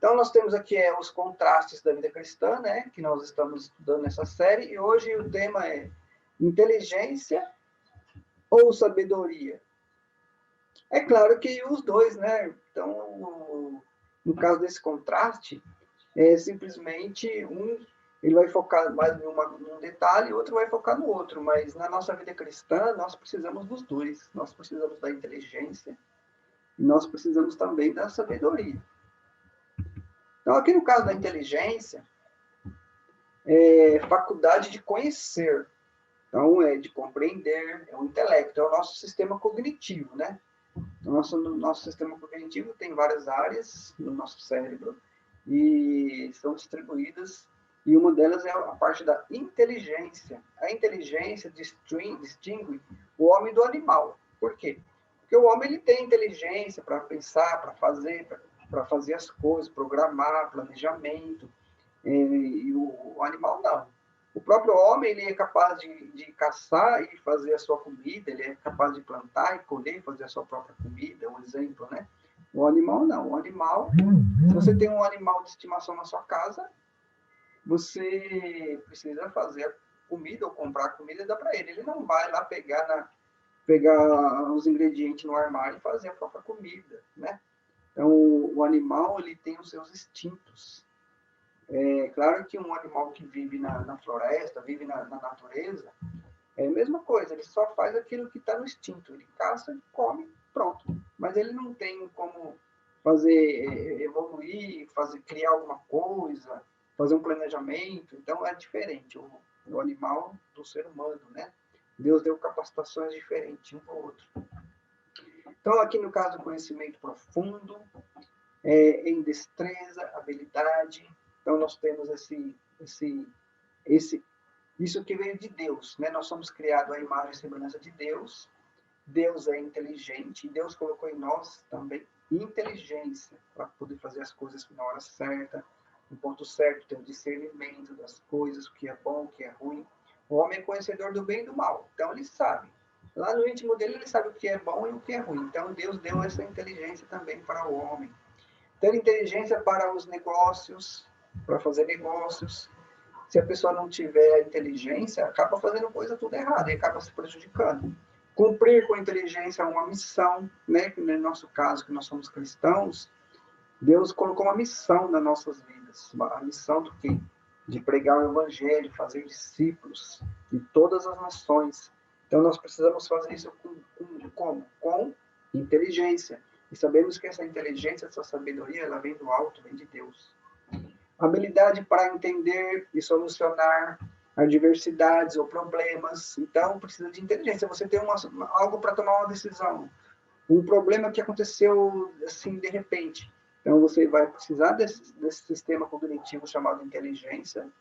Então, nós temos aqui os contrastes da vida cristã, né, que nós estamos estudando nessa série, e hoje o tema é inteligência ou sabedoria? É claro que os dois, né? Então, no caso desse contraste, simplesmente ele vai focar mais num detalhe, e o outro vai focar no outro, mas na nossa vida cristã, nós precisamos dos dois. Nós precisamos da inteligência e nós precisamos também da sabedoria. Então, aqui no caso da inteligência, faculdade de conhecer. Então, de compreender, é o intelecto, é o nosso sistema cognitivo, né? O nosso sistema cognitivo tem várias áreas no nosso cérebro e são distribuídas, e uma delas é a parte da inteligência. A inteligência distingue o homem do animal. Por quê? Porque o homem ele tem inteligência para pensar, para fazer as coisas, programar, planejamento, e o animal não. O próprio homem ele é capaz de caçar e fazer a sua comida, ele é capaz de plantar e colher e fazer a sua própria comida, é um exemplo, né? O animal não. O animal, se você tem um animal de estimação na sua casa, você precisa fazer a comida ou comprar a comida e dar para ele. Ele não vai lá pegar os ingredientes no armário e fazer a própria comida, né? Então, o animal ele tem os seus instintos. É claro que um animal que vive na floresta, vive na natureza, é a mesma coisa, ele só faz aquilo que está no instinto. Ele caça, come, pronto. Mas ele não tem como fazer, evoluir, criar alguma coisa, fazer um planejamento. Então, é diferente o animal do ser humano, né? Deus deu capacitações diferentes um para o outro. Então, aqui no caso, conhecimento profundo, em destreza, habilidade. Então, nós temos isso que veio de Deus, né? Nós somos criados à imagem e semelhança de Deus. Deus é inteligente, e Deus colocou em nós também inteligência para poder fazer as coisas na hora certa, no ponto certo, ter o discernimento das coisas, o que é bom, o que é ruim. O homem é conhecedor do bem e do mal, então ele sabe. Lá no íntimo dele, ele sabe o que é bom e o que é ruim. Então, Deus deu essa inteligência também para o homem. Ter inteligência para os negócios, para fazer negócios. Se a pessoa não tiver inteligência, acaba fazendo coisa tudo errada e acaba se prejudicando. Cumprir com inteligência uma missão, né? No nosso caso, que nós somos cristãos, Deus colocou uma missão nas nossas vidas. A missão do quê? De pregar o evangelho, fazer discípulos de todas as nações. Então, nós precisamos fazer isso com inteligência. E sabemos que essa inteligência, essa sabedoria, ela vem do alto, vem de Deus. Habilidade para entender e solucionar adversidades ou problemas. Então, precisa de inteligência. Você tem algo para tomar uma decisão. Um problema que aconteceu assim, de repente. Então, você vai precisar desse sistema cognitivo chamado inteligência,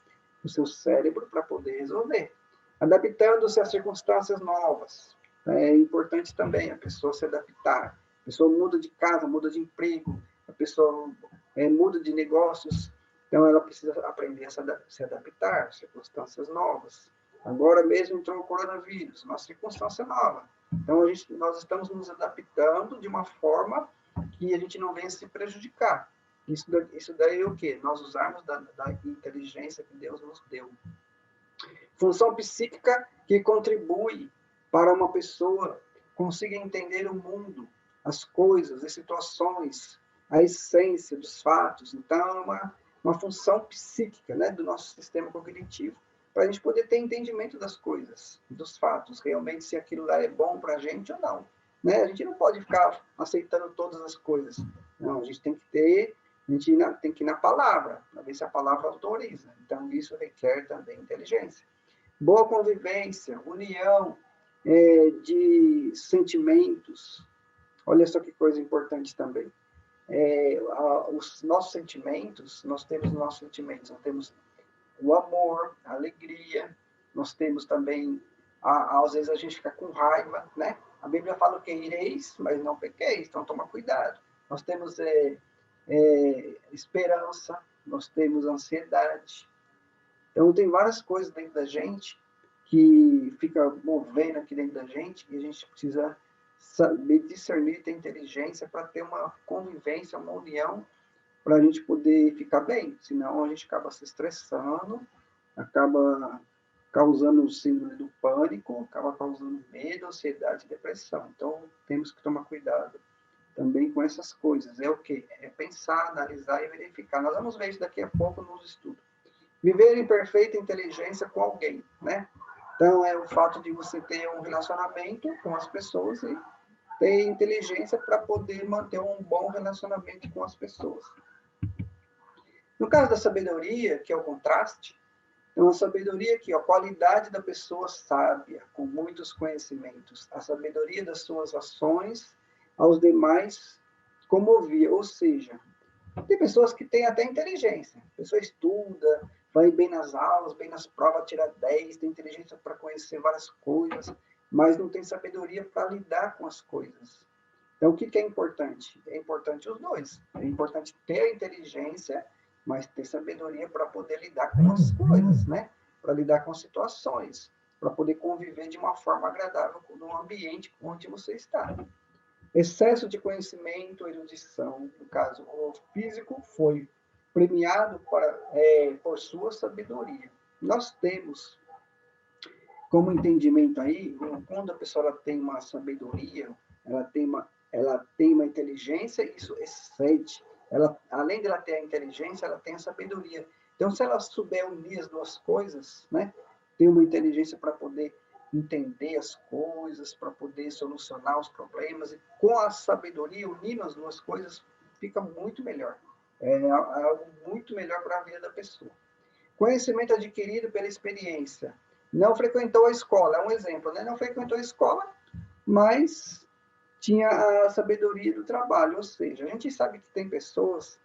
do seu cérebro, para poder resolver. Adaptando-se às circunstâncias novas. É importante também a pessoa se adaptar. A pessoa muda de casa, muda de emprego, a pessoa muda de negócios. Então, ela precisa aprender a se adaptar às circunstâncias novas. Agora mesmo entrou o coronavírus, uma circunstância nova. Então, nós estamos nos adaptando de uma forma que a gente não venha se prejudicar. Isso daí é o quê? Nós usarmos da inteligência que Deus nos deu. Função psíquica que contribui para uma pessoa consiga entender o mundo, as coisas, as situações, a essência dos fatos. Então, é uma função psíquica, né, do nosso sistema cognitivo, para a gente poder ter entendimento das coisas, dos fatos, realmente se aquilo lá é bom para a gente ou não. Né? A gente não pode ficar aceitando todas as coisas. Não, a gente tem que ir na palavra, para ver se a palavra autoriza. Então, isso requer também inteligência. Boa convivência, união de sentimentos. Olha só que coisa importante também. Os nossos sentimentos, nós temos o amor, a alegria, nós temos também, às vezes a gente fica com raiva, né? A Bíblia fala que ireis, mas não pequeis, então toma cuidado. Nós temos esperança, nós temos ansiedade. Então tem várias coisas dentro da gente que fica movendo aqui dentro da gente e a gente precisa saber discernir, ter inteligência para ter uma convivência, uma união para a gente poder ficar bem, senão a gente acaba se estressando, acaba causando síndrome do pânico, acaba causando medo, ansiedade e depressão. Então, temos que tomar cuidado também com essas coisas. É o quê? É pensar, analisar e verificar. Nós vamos ver isso daqui a pouco nos estudos. Viver em perfeita inteligência com alguém, né? Então, é o fato de você ter um relacionamento com as pessoas e ter inteligência para poder manter um bom relacionamento com as pessoas. No caso da sabedoria, que é o contraste, então a sabedoria aqui, a qualidade da pessoa sábia, com muitos conhecimentos, a sabedoria das suas ações aos demais comovia, ou seja, tem pessoas que têm até inteligência, a pessoa estuda, vai bem nas aulas, bem nas provas, tira 10, tem inteligência para conhecer várias coisas, mas não tem sabedoria para lidar com as coisas. Então, o que é importante? É importante os dois. É importante ter a inteligência, mas ter sabedoria para poder lidar com as coisas, né? Para lidar com situações, para poder conviver de uma forma agradável no ambiente onde você está. Excesso de conhecimento, erudição, no caso, o físico foi premiado por sua sabedoria. Nós temos como entendimento aí, quando a pessoa ela tem uma sabedoria, ela tem uma inteligência, isso excede. Ela, além de ela ter a inteligência, ela tem a sabedoria. Então, se ela souber unir as duas coisas, né, ter uma inteligência para poder entender as coisas, para poder solucionar os problemas, e com a sabedoria, unindo as duas coisas, fica muito melhor. É algo muito melhor para a vida da pessoa. Conhecimento adquirido pela experiência. Não frequentou a escola, é um exemplo, né? Não frequentou a escola, mas tinha a sabedoria do trabalho. Ou seja, a gente sabe que tem pessoas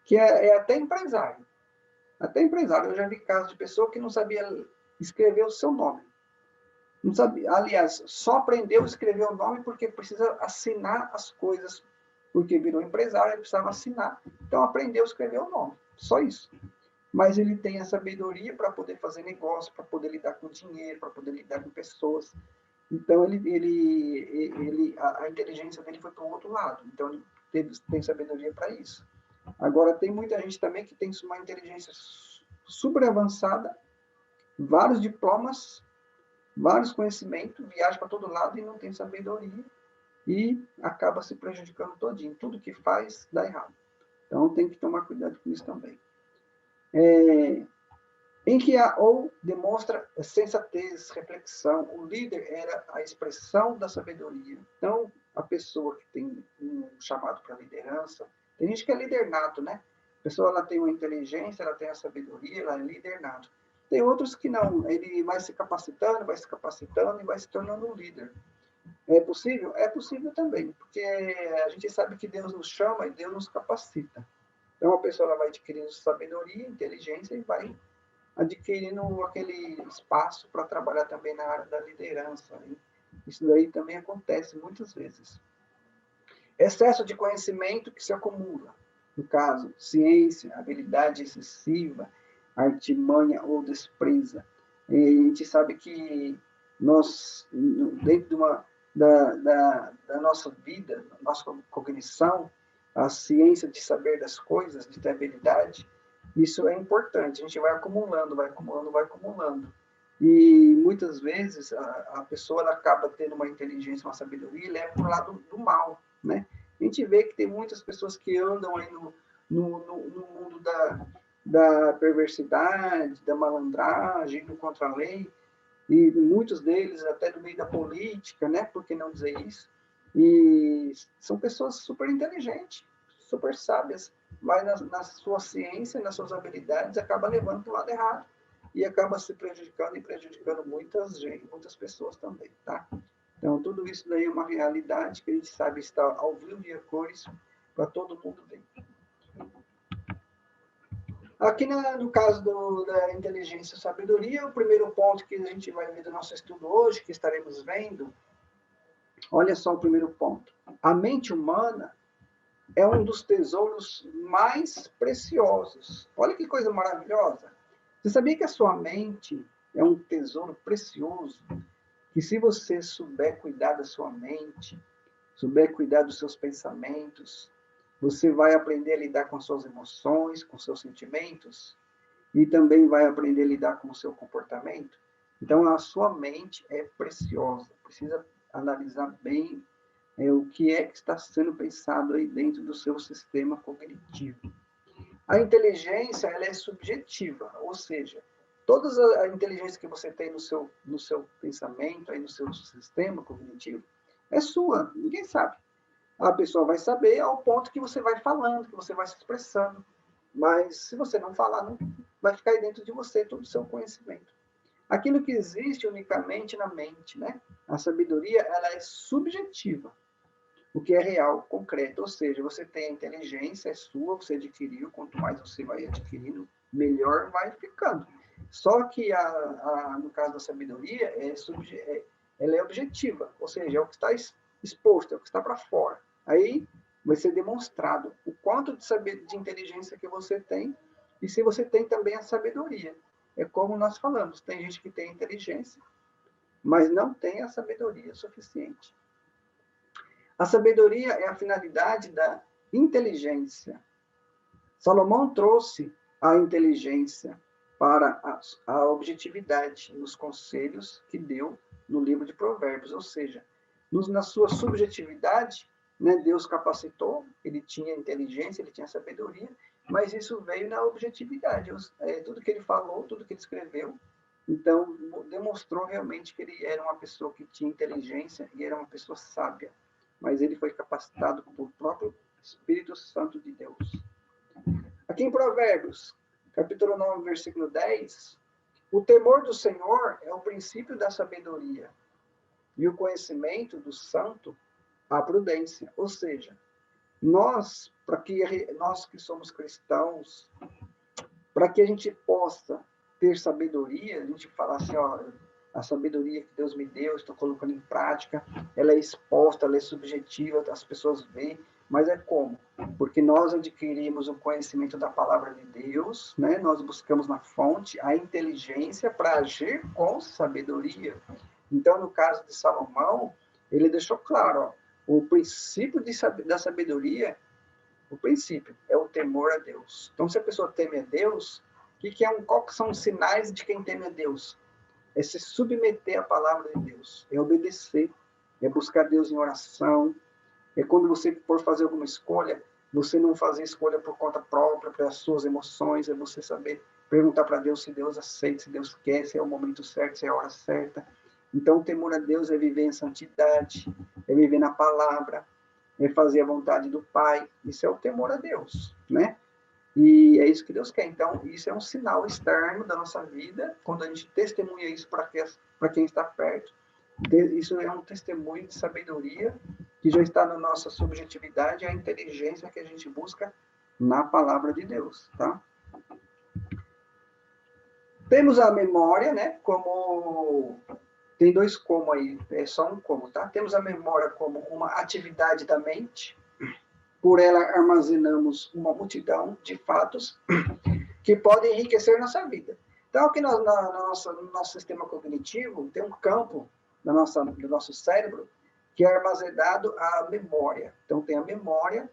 que é até empresário. Até empresário. Eu já vi casos de pessoa que não sabia escrever o seu nome. Não sabia, aliás, só aprendeu a escrever o nome porque precisa assinar as coisas. Porque virou empresário, ele precisava assinar. Então aprendeu a escrever o nome. Só isso. Mas ele tem a sabedoria para poder fazer negócio, para poder lidar com dinheiro, para poder lidar com pessoas. Então, a inteligência dele foi para o outro lado. Então, ele tem sabedoria para isso. Agora, tem muita gente também que tem uma inteligência super avançada, vários diplomas, vários conhecimentos, viaja para todo lado e não tem sabedoria e acaba se prejudicando todinho. Tudo que faz dá errado. Então, tem que tomar cuidado com isso também. Em que há ou demonstra sensatez, reflexão. O líder era a expressão da sabedoria. Então, a pessoa que tem um chamado para liderança, tem gente que é líder nato, né? A pessoa ela tem uma inteligência, ela tem a sabedoria, ela é líder nato. Tem outros que não, ele vai se capacitando e vai se tornando um líder. É possível? É possível também, porque a gente sabe que Deus nos chama e Deus nos capacita. Então, a pessoa ela vai adquirindo sabedoria, inteligência e vai adquirindo aquele espaço para trabalhar também na área da liderança. Né? Isso daí também acontece muitas vezes. Excesso de conhecimento que se acumula. No caso, ciência, habilidade excessiva, artimanha ou despreza. E a gente sabe que nós, dentro da nossa vida, nossa cognição, a ciência de saber das coisas, de ter habilidade, isso é importante. A gente vai acumulando, vai acumulando, vai acumulando. E muitas vezes a pessoa ela acaba tendo uma inteligência, uma sabedoria e leva para o lado do mal, né? A gente vê que tem muitas pessoas que andam aí no mundo da perversidade, da malandragem, do contra-lei, e muitos deles até do meio da política, né? Por que não dizer isso? E são pessoas super inteligentes, super sábias, mas na sua ciência, nas suas habilidades, acaba levando para o lado errado e acaba se prejudicando e prejudicando muitas pessoas também, tá? Então, tudo isso daí é uma realidade que a gente sabe está ao vivo e a cores para todo mundo ver. Aqui no caso da inteligência e sabedoria, o primeiro ponto que a gente vai ver do nosso estudo hoje, que estaremos vendo, olha só o primeiro ponto. A mente humana é um dos tesouros mais preciosos. Olha que coisa maravilhosa. Você sabia que a sua mente é um tesouro precioso? Que se você souber cuidar da sua mente, souber cuidar dos seus pensamentos, você vai aprender a lidar com suas emoções, com seus sentimentos, e também vai aprender a lidar com o seu comportamento. Então, a sua mente é preciosa, precisa analisar bem o que é que está sendo pensado aí dentro do seu sistema cognitivo. A inteligência, ela é subjetiva, ou seja, toda a inteligência que você tem no seu pensamento, aí no seu sistema cognitivo, é sua, ninguém sabe. A pessoa vai saber ao ponto que você vai falando, que você vai se expressando. Mas se você não falar, não vai ficar aí dentro de você todo o seu conhecimento. Aquilo que existe unicamente na mente, né? A sabedoria, ela é subjetiva, o que é real, concreto. Ou seja, você tem a inteligência, é sua, você adquiriu, quanto mais você vai adquirindo, melhor vai ficando. Só que, no caso da sabedoria, ela é objetiva, ou seja, é o que está exposto, é o que está para fora. Aí vai ser demonstrado o quanto de inteligência que você tem e se você tem também a sabedoria. É como nós falamos, tem gente que tem inteligência, mas não tem a sabedoria suficiente. A sabedoria é a finalidade da inteligência. Salomão trouxe a inteligência para a objetividade nos conselhos que deu no livro de Provérbios, ou seja, na sua subjetividade, né, Deus capacitou, ele tinha inteligência, ele tinha sabedoria, mas isso veio na objetividade, tudo que ele falou, tudo que ele escreveu, então demonstrou realmente que ele era uma pessoa que tinha inteligência e era uma pessoa sábia, mas ele foi capacitado pelo próprio Espírito Santo de Deus. Aqui em Provérbios, capítulo 9, versículo 10, o temor do Senhor é o princípio da sabedoria, e o conhecimento do santo, a prudência. Ou seja, nós que somos cristãos, para que a gente possa ter sabedoria, a gente fala assim, ó, a sabedoria que Deus me deu, estou colocando em prática, ela é exposta, ela é subjetiva, as pessoas veem, mas é como? Porque nós adquirimos o conhecimento da palavra de Deus, né? Nós buscamos na fonte a inteligência para agir com sabedoria. Então, no caso de Salomão, ele deixou claro, ó, o princípio da sabedoria, o princípio é o temor a Deus. Então, se a pessoa teme a Deus, qual que são os sinais de quem teme a Deus? É se submeter à palavra de Deus, é obedecer, é buscar Deus em oração, é quando você for fazer alguma escolha, você não fazer escolha por conta própria, pelas suas emoções, é você saber perguntar para Deus se Deus aceita, se Deus quer, se é o momento certo, se é a hora certa. Então, o temor a Deus é viver em santidade, é viver na palavra, é fazer a vontade do Pai. Isso é o temor a Deus, né? E é isso que Deus quer. Então, isso é um sinal externo da nossa vida, quando a gente testemunha isso para quem está perto. Isso é um testemunho de sabedoria que já está na nossa subjetividade, a inteligência que a gente busca na palavra de Deus, tá? Temos a memória, né? Como tem dois como aí, é só um como, tá? Temos a memória como uma atividade da mente. Por ela armazenamos uma multidão de fatos que podem enriquecer nossa vida. Então, aqui no nosso sistema cognitivo, tem um campo do nosso cérebro que é armazenado a memória. Então, tem a memória,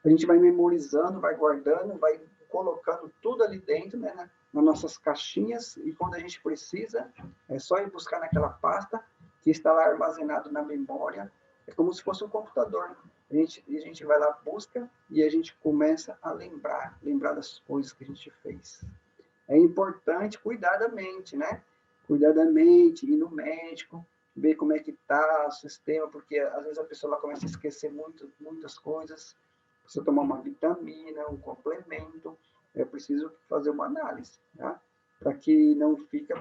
a gente vai memorizando, vai guardando, vai colocando tudo ali dentro, né, nas nossas caixinhas, e quando a gente precisa, é só ir buscar naquela pasta que está lá armazenado na memória. É como se fosse um computador, né? A gente vai lá, busca, e a gente começa a lembrar das coisas que a gente fez. É importante cuidar da mente, né? Cuidar da mente, ir no médico, ver como é que está o sistema, porque às vezes a pessoa começa a esquecer muitas coisas. Precisa tomar uma vitamina, um complemento. É preciso fazer uma análise, tá? Para que não fique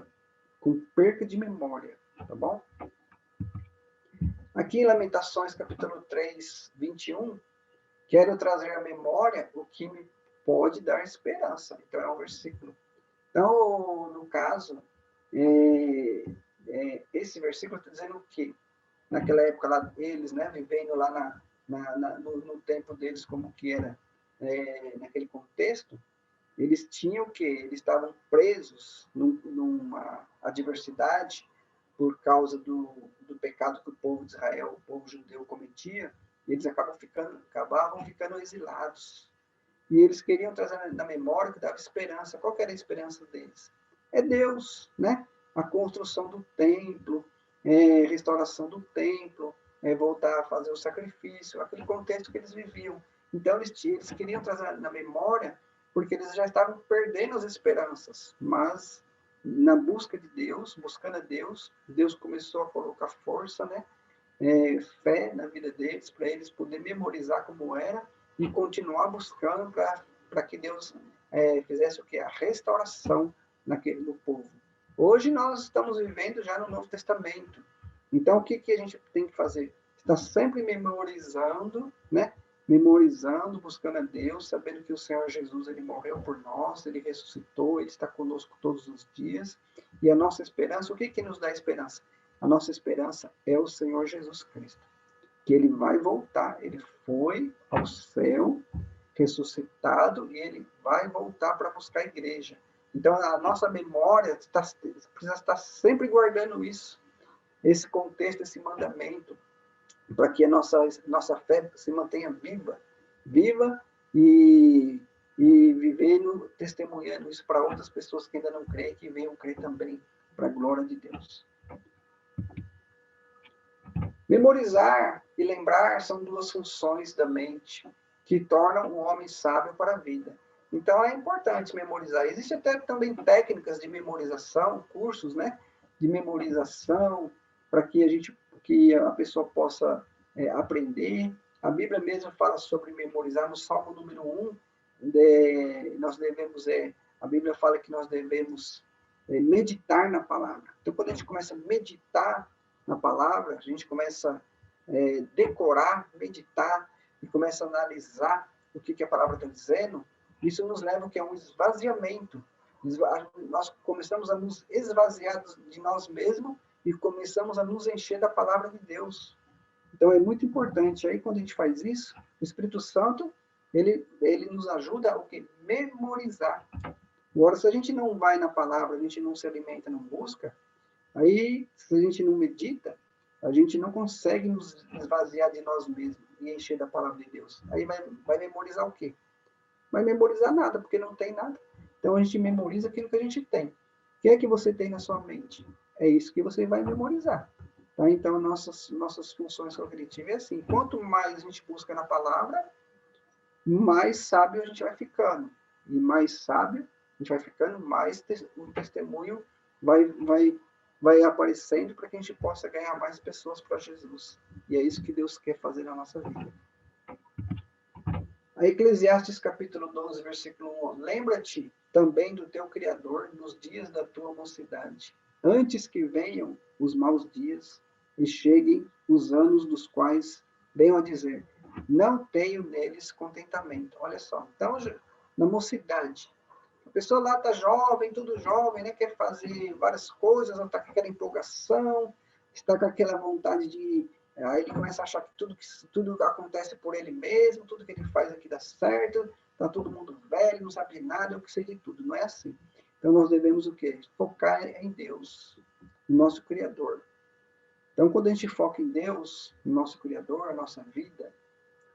com perca de memória, tá bom? Aqui em Lamentações, capítulo 3, 21, quero trazer à memória o que me pode dar esperança. Então, é um versículo. Então, no caso, esse versículo está dizendo o quê? Naquela época, lá, eles, né, vivendo lá no tempo deles, como que era naquele contexto, eles tinham o quê? Eles estavam presos numa adversidade por causa do pecado que o povo de Israel, o povo judeu, cometia, E eles acabavam ficando exilados. E eles queriam trazer na memória que dava esperança. Qual que era a esperança deles? É Deus, né? A construção do templo, restauração do templo, voltar a fazer o sacrifício, aquele contexto que eles viviam. Então, eles queriam trazer na memória, porque eles já estavam perdendo as esperanças. Mas, na busca de Deus, buscando a Deus, Deus começou a colocar força, né? Fé na vida deles, para eles poderem memorizar como era e continuar buscando para que Deus fizesse o que? A restauração no povo. Hoje nós estamos vivendo já no Novo Testamento. Então, o que a gente tem que fazer? Está sempre memorizando, né? Memorizando, buscando a Deus, sabendo que o Senhor Jesus, ele morreu por nós, ele ressuscitou, ele está conosco todos os dias. E a nossa esperança, o que nos dá esperança? A nossa esperança é o Senhor Jesus Cristo, que ele vai voltar. Ele foi ao céu, ressuscitado, e ele vai voltar para buscar a igreja. Então, a nossa memória precisa estar sempre guardando isso, esse contexto, esse mandamento, para que a nossa fé se mantenha viva e vivendo, testemunhando isso para outras pessoas que ainda não creem, que venham crer também, para a glória de Deus. Memorizar e lembrar são duas funções da mente que tornam o homem sábio para a vida. Então é importante memorizar. Existem até também técnicas de memorização, cursos, né, de memorização para que a pessoa possa aprender. A Bíblia mesmo fala sobre memorizar no Salmo número 1, nós devemos a Bíblia fala que nós devemos meditar na palavra. Então quando a gente começa a meditar na palavra, a gente começa a decorar, meditar e começa a analisar o que a palavra está dizendo, isso nos leva ao que é um esvaziamento. Nós começamos a nos esvaziar de nós mesmos e começamos a nos encher da palavra de Deus. Então é muito importante. Aí quando a gente faz isso, o Espírito Santo, ele nos ajuda a o quê? Memorizar. Agora, se a gente não vai na palavra, a gente não se alimenta, não busca, aí, se a gente não medita, a gente não consegue nos esvaziar de nós mesmos e encher da palavra de Deus. Aí vai memorizar o quê? Vai memorizar nada, porque não tem nada. Então a gente memoriza aquilo que a gente tem. O que é que você tem na sua mente? É isso que você vai memorizar. Tá? Então, nossas funções cognitivas é assim. Quanto mais a gente busca na palavra, mais sábio a gente vai ficando. E mais sábio a gente vai ficando, mais o testemunho vai aparecendo para que a gente possa ganhar mais pessoas para Jesus. E é isso que Deus quer fazer na nossa vida. A Eclesiastes capítulo 12, versículo 1. Lembra-te também do teu Criador nos dias da tua mocidade, antes que venham os maus dias e cheguem os anos dos quais venham a dizer, não tenho neles contentamento. Olha só, então, na mocidade, a pessoa lá está jovem, tudo jovem, né? Quer fazer várias coisas, está com aquela empolgação, está com aquela vontade de... Aí ele começa a achar que tudo acontece por ele mesmo, tudo que ele faz aqui dá certo, está todo mundo velho, não sabe de nada, eu que sei de tudo. Não é assim. Então nós devemos o quê? Focar em Deus, no nosso Criador. Então quando a gente foca em Deus, no nosso Criador, a nossa vida,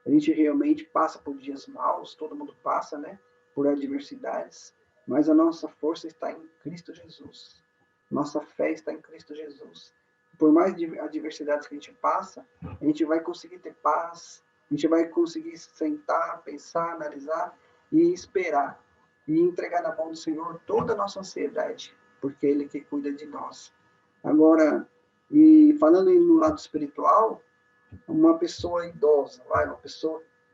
a gente realmente passa por dias maus, todo mundo passa, né? Por adversidades, mas a nossa força está em Cristo Jesus. Nossa fé está em Cristo Jesus. Por mais adversidades que a gente passa, a gente vai conseguir ter paz, a gente vai conseguir sentar, pensar, analisar e esperar. E entregar na mão do Senhor toda a nossa ansiedade, porque Ele que cuida de nós. Agora, e falando no lado espiritual, uma pessoa idosa,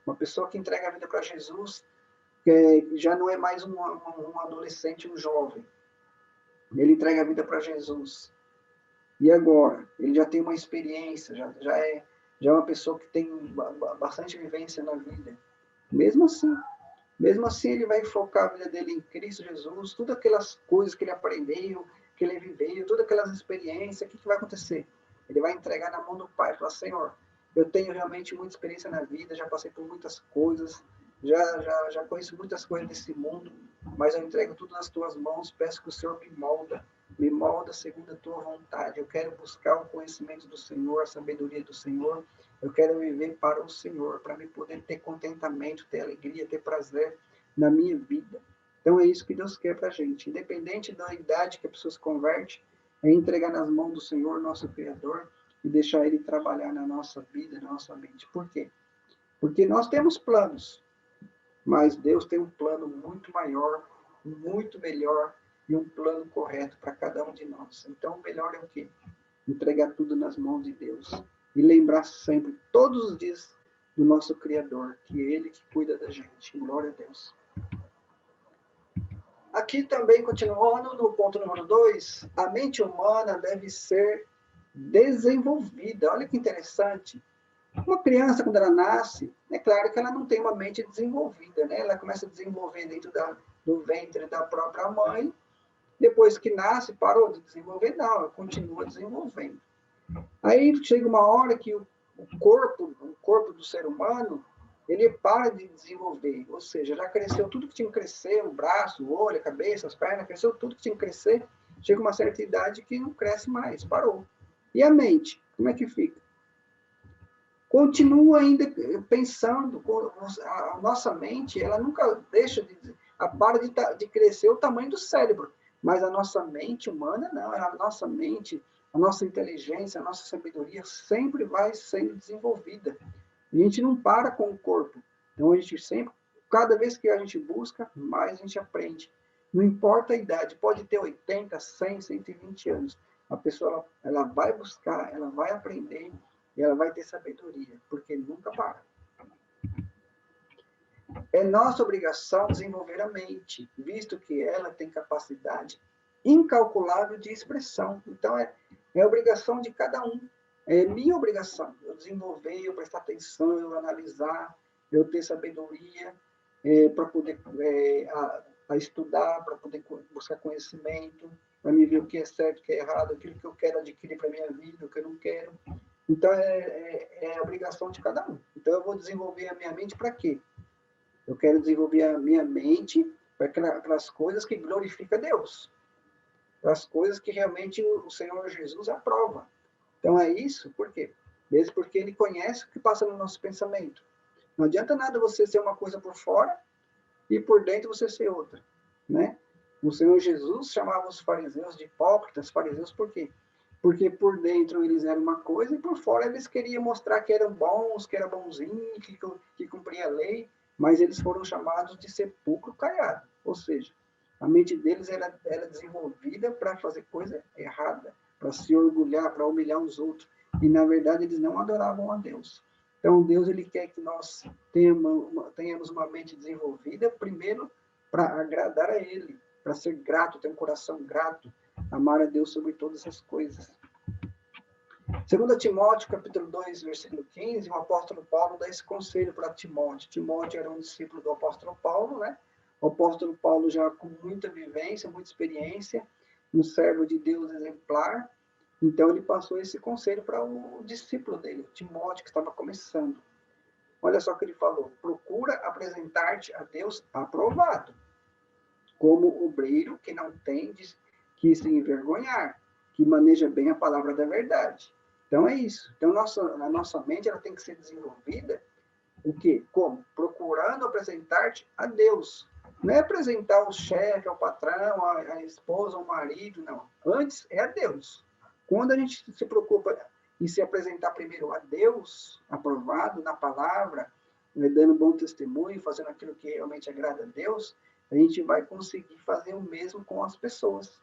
uma pessoa que entrega a vida para Jesus, que já não é mais um adolescente, um jovem. Ele entrega a vida para Jesus. E agora? Ele já tem uma experiência, já é uma pessoa que tem bastante vivência na vida. Mesmo assim ele vai focar a vida dele em Cristo Jesus, todas aquelas coisas que ele aprendeu, que ele viveu, todas aquelas experiências, o que vai acontecer? Ele vai entregar na mão do Pai e falar, Senhor, eu tenho realmente muita experiência na vida, já passei por muitas coisas, já conheço muitas coisas desse mundo, mas eu entrego tudo nas tuas mãos, peço que o Senhor me molda segundo a tua vontade. Eu quero buscar o conhecimento do Senhor, a sabedoria do Senhor, Eu quero viver para o Senhor, para me poder ter contentamento, ter alegria, ter prazer na minha vida. Então é isso que Deus quer para a gente. Independente da idade que a pessoa se converte, é entregar nas mãos do Senhor, nosso Criador, e deixar Ele trabalhar na nossa vida, na nossa mente. Por quê? Porque nós temos planos, mas Deus tem um plano muito maior, muito melhor e um plano correto para cada um de nós. Então, o melhor é o quê? Entregar tudo nas mãos de Deus e lembrar sempre, todos os dias, do nosso Criador, que é Ele que cuida da gente. Glória a Deus. Aqui também, continuando no ponto número 2, a mente humana deve ser desenvolvida. Olha que interessante. Uma criança, quando ela nasce, é claro que ela não tem uma mente desenvolvida, né? Ela começa a desenvolver dentro do ventre da própria mãe. Depois que nasce, parou de desenvolver? Não, ela continua desenvolvendo. Aí chega uma hora que o corpo do ser humano, ele para de desenvolver, ou seja, já cresceu tudo que tinha que crescer, o braço, o olho, a cabeça, as pernas, cresceu tudo que tinha que crescer, chega uma certa idade que não cresce mais, parou. E a mente, como é que fica? Continua ainda pensando, a nossa mente, ela nunca deixa de crescer o tamanho do cérebro, mas a nossa mente humana não, a nossa mente, a nossa inteligência, a nossa sabedoria sempre vai sendo desenvolvida. A gente não para com o corpo, então a gente sempre, cada vez que a gente busca, mais a gente aprende. Não importa a idade, pode ter 80, 100, 120 anos, a pessoa ela vai buscar, ela vai aprender, e ela vai ter sabedoria, porque nunca para. É nossa obrigação desenvolver a mente, visto que ela tem capacidade incalculável de expressão. Então, é obrigação de cada um. É minha obrigação eu desenvolver, eu prestar atenção, eu analisar, eu ter sabedoria para poder a estudar, para poder buscar conhecimento, para me ver o que é certo, o que é errado, aquilo que eu quero adquirir para a minha vida, o que eu não quero. Então, é a obrigação de cada um. Então, eu vou desenvolver a minha mente para quê? Eu quero desenvolver a minha mente para as coisas que glorificam a Deus, para as coisas que realmente o Senhor Jesus aprova. Então, é isso, por quê? Mesmo porque Ele conhece o que passa no nosso pensamento. Não adianta nada você ser uma coisa por fora e por dentro você ser outra, né? O Senhor Jesus chamava os fariseus de hipócritas, fariseus por quê? Porque por dentro eles eram uma coisa e por fora eles queriam mostrar que eram bons, que eram bonzinhos, que cumpriam a lei, mas eles foram chamados de sepulcro caiado. Ou seja, a mente deles era desenvolvida para fazer coisa errada, para se orgulhar, para humilhar os outros. E, na verdade, eles não adoravam a Deus. Então, Deus ele quer que nós tenhamos uma mente desenvolvida, primeiro, para agradar a Ele, para ser grato, ter um coração grato, amar a Deus sobre todas as coisas. Segundo Timóteo, capítulo 2, versículo 15, o apóstolo Paulo dá esse conselho para Timóteo. Timóteo era um discípulo do apóstolo Paulo, né? O apóstolo Paulo já com muita vivência, muita experiência, um servo de Deus exemplar. Então ele passou esse conselho para o discípulo dele, Timóteo, que estava começando. Olha só o que ele falou: procura apresentar-te a Deus aprovado, como obreiro que não tem que se envergonhar, que maneja bem a palavra da verdade. Então é isso. Então a nossa mente ela tem que ser desenvolvida o quê? Como? Procurando apresentar-te a Deus. Não é apresentar o chefe, o patrão, a esposa, o marido, não. Antes é a Deus. Quando a gente se preocupa em se apresentar primeiro a Deus, aprovado na palavra, dando bom testemunho, fazendo aquilo que realmente agrada a Deus, a gente vai conseguir fazer o mesmo com as pessoas.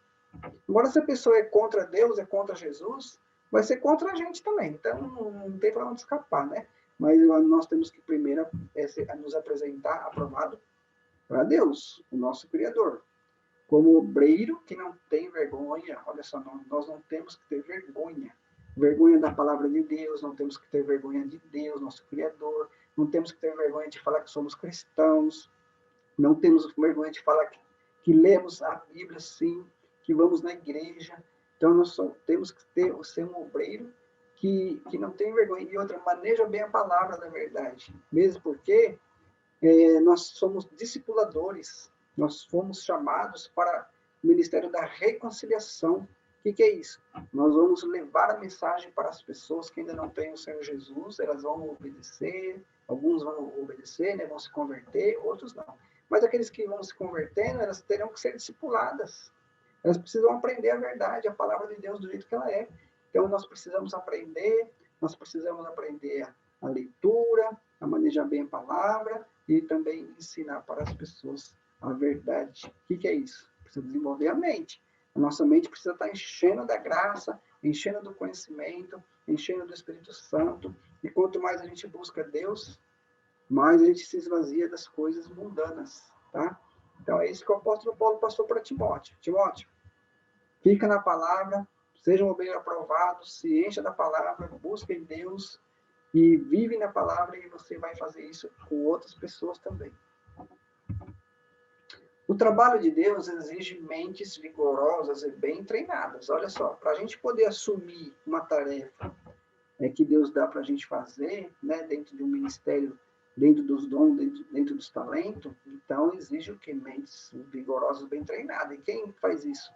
Agora, se a pessoa é contra Deus, é contra Jesus, vai ser contra a gente também. Então, não tem para onde escapar, né? Mas nós temos que primeiro nos apresentar aprovado para Deus, o nosso Criador. Como obreiro que não tem vergonha. Olha só, nós não temos que ter vergonha. Vergonha da palavra de Deus, não temos que ter vergonha de Deus, nosso Criador. Não temos que ter vergonha de falar que somos cristãos. Não temos vergonha de falar que lemos a Bíblia, sim, que vamos na igreja. Então, nós temos que ser um obreiro que não tem vergonha. E outra, maneja bem a palavra da verdade. Mesmo porque nós somos discipuladores. Nós fomos chamados para o ministério da reconciliação. O que é isso? Nós vamos levar a mensagem para as pessoas que ainda não têm o Senhor Jesus, elas vão obedecer, alguns vão obedecer, né, vão se converter, outros não. Mas aqueles que vão se convertendo, elas terão que ser discipuladas. Elas precisam aprender a verdade, a palavra de Deus do jeito que ela é. Então, nós precisamos aprender a leitura, a manejar bem a palavra e também ensinar para as pessoas a verdade. O que é isso? Precisa desenvolver a mente. A nossa mente precisa estar enchendo da graça, enchendo do conhecimento, enchendo do Espírito Santo. E quanto mais a gente busca Deus, mais a gente se esvazia das coisas mundanas, tá? Então, é isso que o apóstolo Paulo passou para Timóteo. Timóteo, fica na palavra, seja um obreiro aprovado, se encha da palavra, busca em Deus e vive na palavra, e você vai fazer isso com outras pessoas também. O trabalho de Deus exige mentes vigorosas e bem treinadas. Olha só, para a gente poder assumir uma tarefa que Deus dá para a gente fazer, né, dentro de um ministério, dentro dos dons, dentro dos talentos, então exige o que? Mentes vigorosas, bem treinadas. E quem faz isso?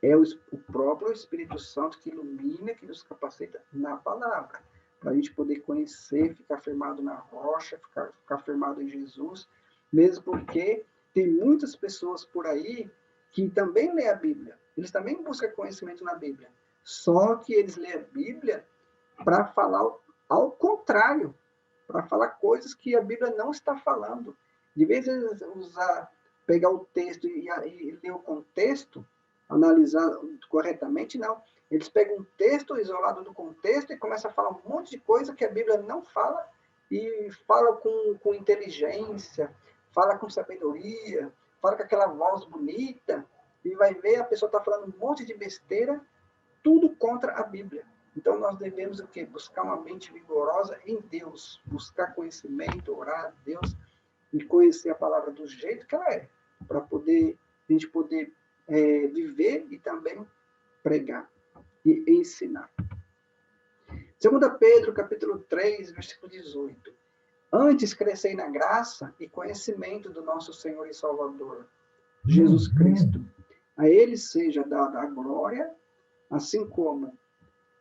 É o próprio Espírito Santo que ilumina, que nos capacita na palavra, para a gente poder conhecer, ficar firmado na rocha, ficar firmado em Jesus, mesmo porque tem muitas pessoas por aí que também lêem a Bíblia, eles também buscam conhecimento na Bíblia, só que eles lêem a Bíblia para falar ao contrário, para falar coisas que a Bíblia não está falando. De vez em usar, pegar o texto e ler o contexto, analisar corretamente, não. Eles pegam um texto isolado do contexto e começam a falar um monte de coisa que a Bíblia não fala, e fala com inteligência, fala com sabedoria, fala com aquela voz bonita, e vai ver a pessoa está falando um monte de besteira, tudo contra a Bíblia. Então, nós devemos o quê? Buscar uma mente vigorosa em Deus, buscar conhecimento, orar a Deus e conhecer a palavra do jeito que ela é, para poder a gente poder viver e também pregar e ensinar. 2 Pedro, capítulo 3, versículo 18. Antes crescei na graça e conhecimento do nosso Senhor e Salvador, Jesus Cristo. A ele seja dada a glória, assim como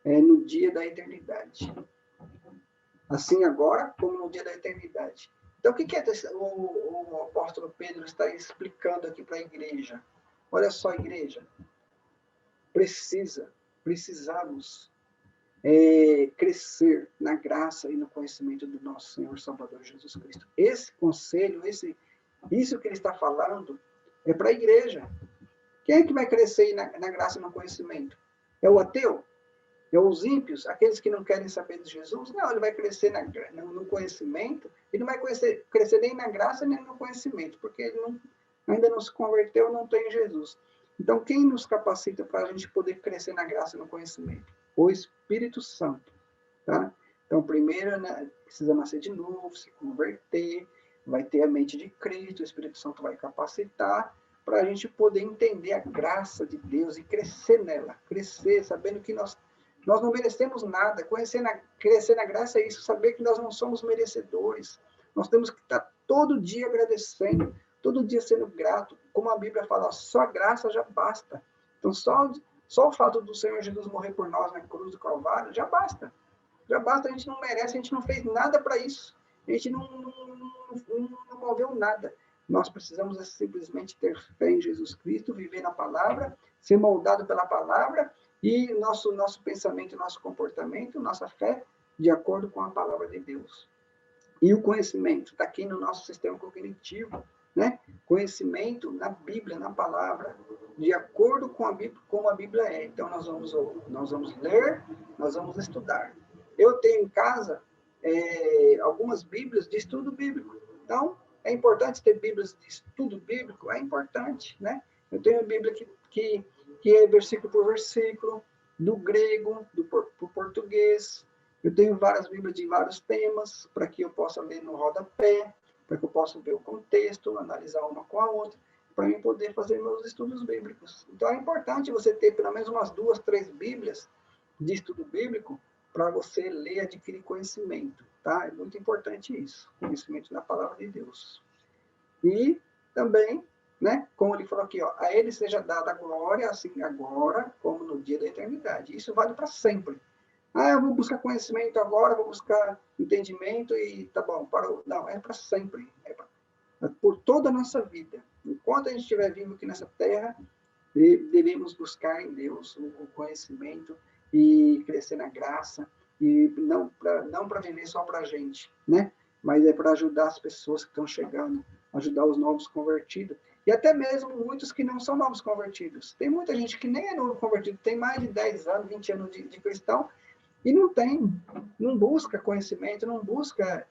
no dia da eternidade. Assim agora, como no dia da eternidade. Então, o que o apóstolo Pedro está explicando aqui para a igreja? Olha só, igreja. Precisamos crescer na graça e no conhecimento do nosso Senhor Salvador Jesus Cristo. Esse conselho, isso que ele está falando, é para a igreja. Quem é que vai crescer na graça e no conhecimento? É o ateu? É os ímpios? Aqueles que não querem saber de Jesus? Não, ele vai crescer no conhecimento, ele não vai crescer nem na graça nem no conhecimento, porque ele ainda não se converteu, não tem Jesus. Então, quem nos capacita para a gente poder crescer na graça e no conhecimento? O Espírito Santo. Tá? Então, primeiro, né, precisa nascer de novo, se converter, vai ter a mente de Cristo, o Espírito Santo vai capacitar para a gente poder entender a graça de Deus e crescer nela, crescer sabendo que nós não merecemos nada. Crescer na graça é isso, saber que nós não somos merecedores. Nós temos que estar todo dia agradecendo, todo dia sendo grato. Como a Bíblia fala, só a graça já basta. Então, só o fato do Senhor Jesus morrer por nós na cruz do Calvário já basta. Já basta, a gente não merece, a gente não fez nada para isso. A gente não moveu nada. Nós precisamos simplesmente ter fé em Jesus Cristo, viver na palavra, ser moldado pela palavra e nosso pensamento, nosso comportamento, nossa fé, de acordo com a palavra de Deus. E o conhecimento está aqui no nosso sistema cognitivo, né? Conhecimento na Bíblia, na palavra, de acordo com a Bíblia, como a Bíblia é. Então, nós vamos ler, nós vamos estudar. Eu tenho em casa algumas Bíblias de estudo bíblico. Então, é importante ter Bíblias de estudo bíblico? É importante, né? Eu tenho a Bíblia que é versículo por versículo, do grego, para o português. Eu tenho várias Bíblias de vários temas, para que eu possa ler no rodapé, para que eu possa ver o contexto, analisar uma com a outra, para eu poder fazer meus estudos bíblicos. Então, é importante você ter pelo menos umas 2, 3 Bíblias de estudo bíblico, para você ler e adquirir conhecimento, tá? É muito importante isso, conhecimento da palavra de Deus. E também né? Como ele falou aqui, ó, a ele seja dada a glória, assim agora, como no dia da eternidade. Isso vale para sempre. Ah, eu vou buscar conhecimento agora, vou buscar entendimento e tá bom, parou. Não, é para sempre. É por toda a nossa vida. Enquanto a gente estiver vivo aqui nessa terra, devemos buscar em Deus o conhecimento e crescer na graça, e não para viver só para a gente, né? Mas é para ajudar as pessoas que estão chegando, ajudar os novos convertidos, e até mesmo muitos que não são novos convertidos. Tem muita gente que nem é novo convertido, tem mais de 10 anos, 20 anos de cristão, e não busca conhecimento, não busca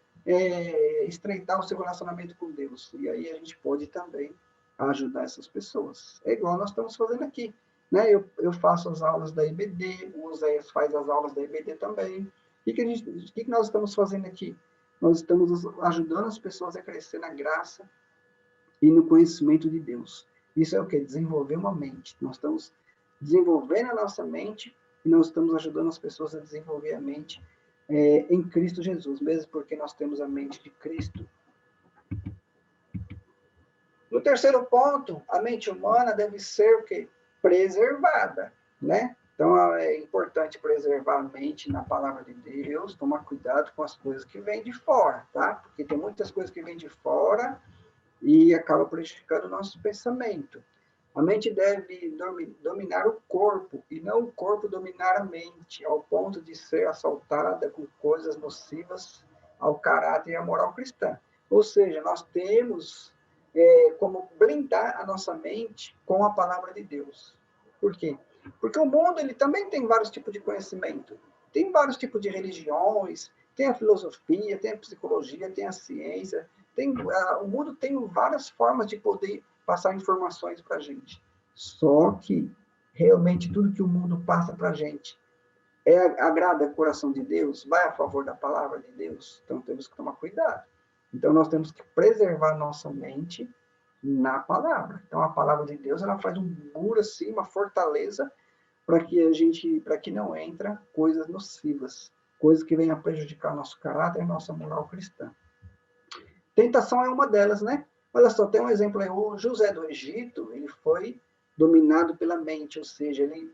estreitar o seu relacionamento com Deus. E aí a gente pode também ajudar essas pessoas. É igual nós estamos fazendo aqui. Né? Eu faço as aulas da IBD, o Zé faz as aulas da IBD também. O que nós estamos fazendo aqui? Nós estamos ajudando as pessoas a crescer na graça e no conhecimento de Deus. Isso é o que? Desenvolver uma mente. Nós estamos desenvolvendo a nossa mente e nós estamos ajudando as pessoas a desenvolver a mente em Cristo Jesus, mesmo porque nós temos a mente de Cristo. No terceiro ponto, a mente humana deve ser o quê? Preservada, né? Então, é importante preservar a mente na palavra de Deus, tomar cuidado com as coisas que vêm de fora, tá? Porque tem muitas coisas que vêm de fora e acaba prejudicando o nosso pensamento. A mente deve dominar o corpo e não o corpo dominar a mente, ao ponto de ser assaltada com coisas nocivas ao caráter e à moral cristã. Ou seja, nós temos como blindar a nossa mente com a palavra de Deus. Por quê? Porque o mundo ele também tem vários tipos de conhecimento. Tem vários tipos de religiões, tem a filosofia, tem a psicologia, tem a ciência. O mundo tem várias formas de poder passar informações para a gente. Só que realmente tudo que o mundo passa para a gente agrada o coração de Deus, vai a favor da palavra de Deus. Então temos que tomar cuidado. Então nós temos que preservar nossa mente na palavra. Então a palavra de Deus ela faz um muro assim, uma fortaleza para que não entra coisas nocivas, coisas que venham a prejudicar nosso caráter e nossa moral cristã. Tentação é uma delas, né? Olha só, tem um exemplo aí, o José do Egito, ele foi dominado pela mente, ou seja, ele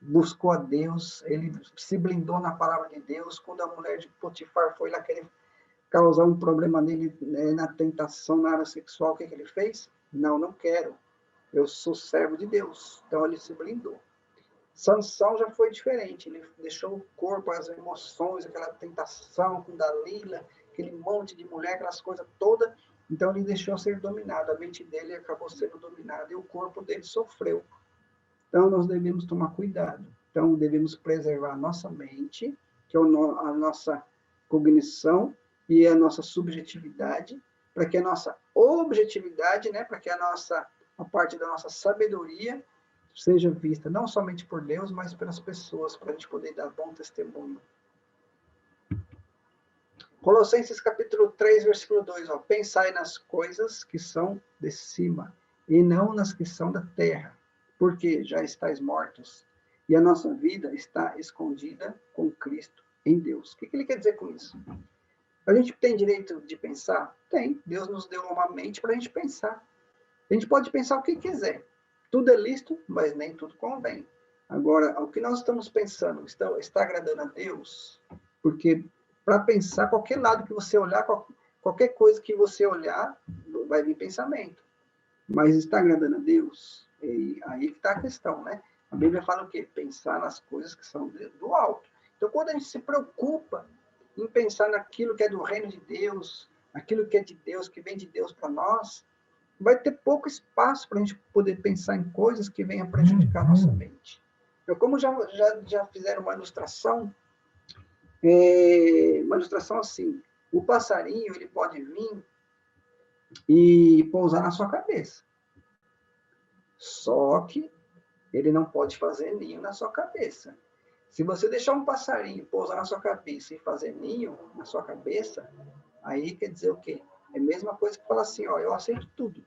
buscou a Deus, ele se blindou na palavra de Deus. Quando a mulher de Potifar foi lá querer causar um problema nele na tentação, na área sexual, o que ele fez? Não, não quero. Eu sou servo de Deus. Então ele se blindou. Sansão já foi diferente. Ele deixou o corpo, as emoções, aquela tentação com Dalila, aquele monte de mulher, aquelas coisas todas. Então ele deixou ser dominado. A mente dele acabou sendo dominada e o corpo dele sofreu. Então, nós devemos tomar cuidado. Então, devemos preservar a nossa mente, que é a nossa cognição e a nossa subjetividade, para que a nossa objetividade, né, para que a parte da nossa sabedoria seja vista não somente por Deus, mas pelas pessoas, para a gente poder dar bom testemunho. Colossenses capítulo 3, versículo 2, ó, pensai nas coisas que são de cima, e não nas que são da terra, porque já estáis mortos, e a nossa vida está escondida com Cristo em Deus. O que ele quer dizer com isso? A gente tem direito de pensar? Tem. Deus nos deu uma mente para a gente pensar. A gente pode pensar o que quiser. Tudo é lícito, mas nem tudo convém. Agora, o que nós estamos pensando está agradando a Deus? Porque para pensar, qualquer lado que você olhar, qualquer coisa que você olhar, vai vir pensamento. Mas está agradando a Deus? E aí que está a questão, né? A Bíblia fala o quê? Pensar nas coisas que são do alto. Então, quando a gente se preocupa em pensar naquilo que é do reino de Deus, aquilo que é de Deus, que vem de Deus para nós, vai ter pouco espaço para a gente poder pensar em coisas que venham prejudicar a nossa mente. Então, como já fizeram uma ilustração assim, o passarinho ele pode vir e pousar na sua cabeça. Só que ele não pode fazer ninho na sua cabeça. Se você deixar um passarinho pousar na sua cabeça e fazer ninho na sua cabeça, aí quer dizer o quê? É a mesma coisa que falar assim, ó, eu aceito tudo.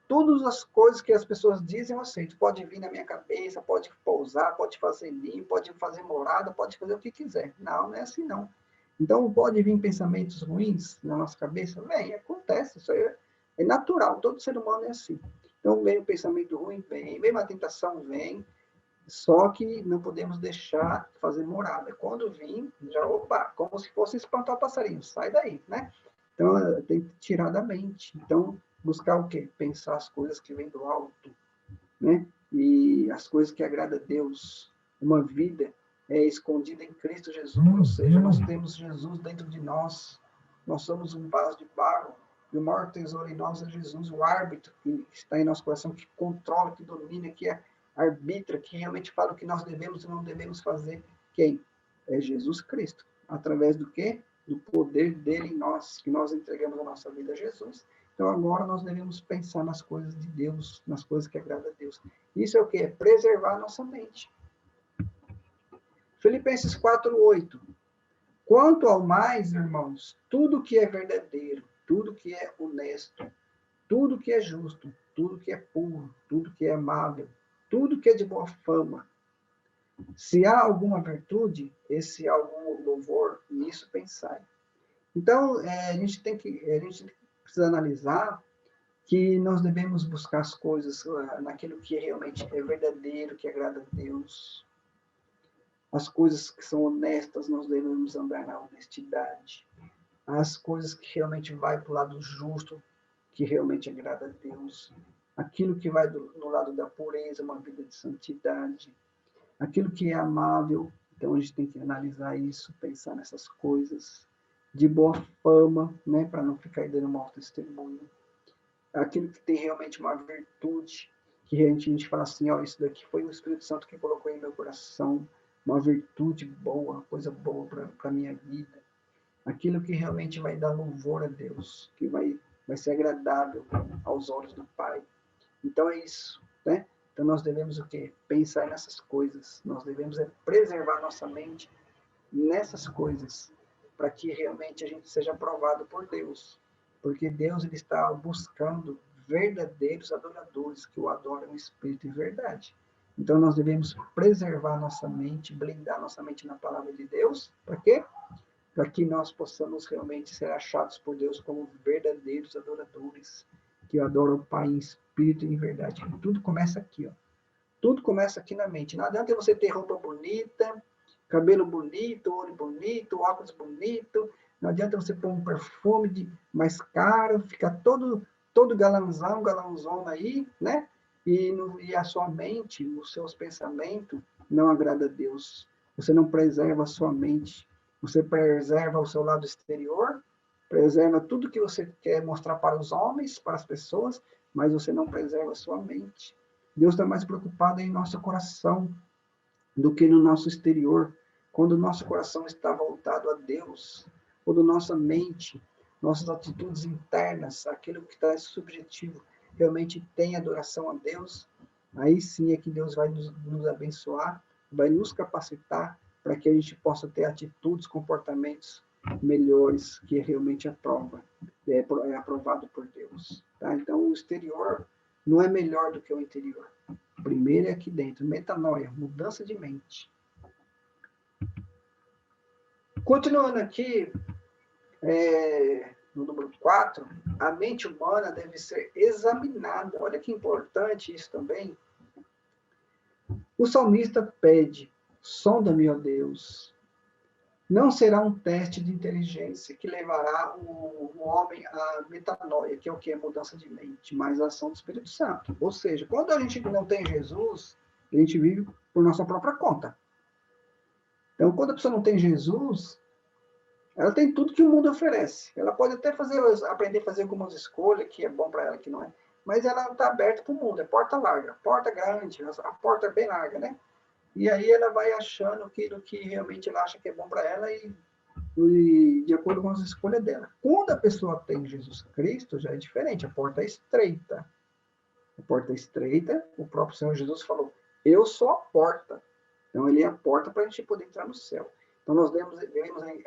Todas as coisas que as pessoas dizem, eu aceito. Pode vir na minha cabeça, pode pousar, pode fazer ninho, pode fazer morada, pode fazer o que quiser. Não, não é assim não. Então, pode vir pensamentos ruins na nossa cabeça? Vem, acontece, isso aí é natural, todo ser humano é assim. Então, vem o pensamento ruim, vem. Mesmo a tentação vem, só que não podemos deixar fazer morada. Quando vir, já, opa, como se fosse espantar o passarinho, sai daí, né? Então, tem que tirar da mente. Então, buscar o quê? Pensar as coisas que vêm do alto, né? E as coisas que agradam a Deus. Uma vida escondida em Cristo Jesus, ou seja, nós temos Jesus dentro de nós. Nós somos um vaso de barro. E o maior tesouro em nós é Jesus, o árbitro que está em nosso coração, que controla, que domina, que arbitra, que realmente fala o que nós devemos e não devemos fazer. Quem? É Jesus Cristo. Através do quê? Do poder dele em nós, que nós entregamos a nossa vida a Jesus. Então, agora nós devemos pensar nas coisas de Deus, nas coisas que agradam a Deus. Isso é o quê? É preservar a nossa mente. Filipenses 4:8. Quanto ao mais, irmãos, tudo que é verdadeiro, tudo que é honesto, tudo que é justo, tudo que é puro, tudo que é amável, tudo que é de boa fama. Se há alguma virtude, se há algum louvor, nisso pensai. Então, a gente precisa analisar que nós devemos buscar as coisas naquilo que realmente é verdadeiro, que agrada a Deus. As coisas que são honestas, nós devemos andar na honestidade. As coisas que realmente vai para o lado justo, que realmente agrada a Deus. Aquilo que vai no lado da pureza, uma vida de santidade. Aquilo que é amável, então a gente tem que analisar isso, pensar nessas coisas. De boa fama, né, para não ficar dando mau testemunho. Aquilo que tem realmente uma virtude, que a gente fala assim, ó, isso daqui foi o Espírito Santo que colocou em meu coração, uma virtude boa, uma coisa boa para a minha vida. Aquilo que realmente vai dar louvor a Deus, que vai ser agradável aos olhos do Pai. Então é isso, né? Então nós devemos o quê? Pensar nessas coisas. Nós devemos preservar nossa mente nessas coisas, para que realmente a gente seja aprovado por Deus. Porque Deus ele está buscando verdadeiros adoradores que o adoram em espírito e verdade. Então nós devemos preservar nossa mente, blindar nossa mente na palavra de Deus. Para quê? Para que nós possamos realmente ser achados por Deus como verdadeiros adoradores, que adoram o Pai em espírito e em verdade. E tudo começa aqui, ó. Tudo começa aqui na mente. Não adianta você ter roupa bonita, cabelo bonito, olho bonito, óculos bonito. Não adianta você pôr um perfume mais caro, ficar todo galanzão, galanzona aí, né? E a sua mente, os seus pensamentos não agrada a Deus. Você não preserva a sua mente. Você preserva o seu lado exterior, preserva tudo que você quer mostrar para os homens, para as pessoas, mas você não preserva a sua mente. Deus está mais preocupado em nosso coração do que no nosso exterior. Quando o nosso coração está voltado a Deus, quando nossa mente, nossas atitudes internas, aquilo que está subjetivo, realmente tem adoração a Deus, aí sim é que Deus vai nos abençoar, vai nos capacitar para que a gente possa ter atitudes, comportamentos melhores que realmente é aprovado por Deus. Tá? Então, o exterior não é melhor do que o interior. Primeiro é aqui dentro, metanoia, mudança de mente. Continuando aqui, no número 4, a mente humana deve ser examinada. Olha que importante isso também. O salmista pede, sonda-me, ó Deus. Não será um teste de inteligência que levará o homem à metanoia, que é o que? Mudança de mente, mais a ação do Espírito Santo. Ou seja, quando a gente não tem Jesus, a gente vive por nossa própria conta. Então, quando a pessoa não tem Jesus, ela tem tudo que o mundo oferece. Ela pode até aprender a fazer algumas escolhas, que é bom para ela, que não é. Mas ela está aberta para o mundo, é porta larga, porta grande, a porta é bem larga, né? E aí ela vai achando aquilo que realmente ela acha que é bom para ela e de acordo com as escolhas dela. Quando a pessoa tem Jesus Cristo, já é diferente, a porta é estreita. A porta é estreita, o próprio Senhor Jesus falou, eu sou a porta. Então, ele é a porta para a gente poder entrar no céu. Então, nós devemos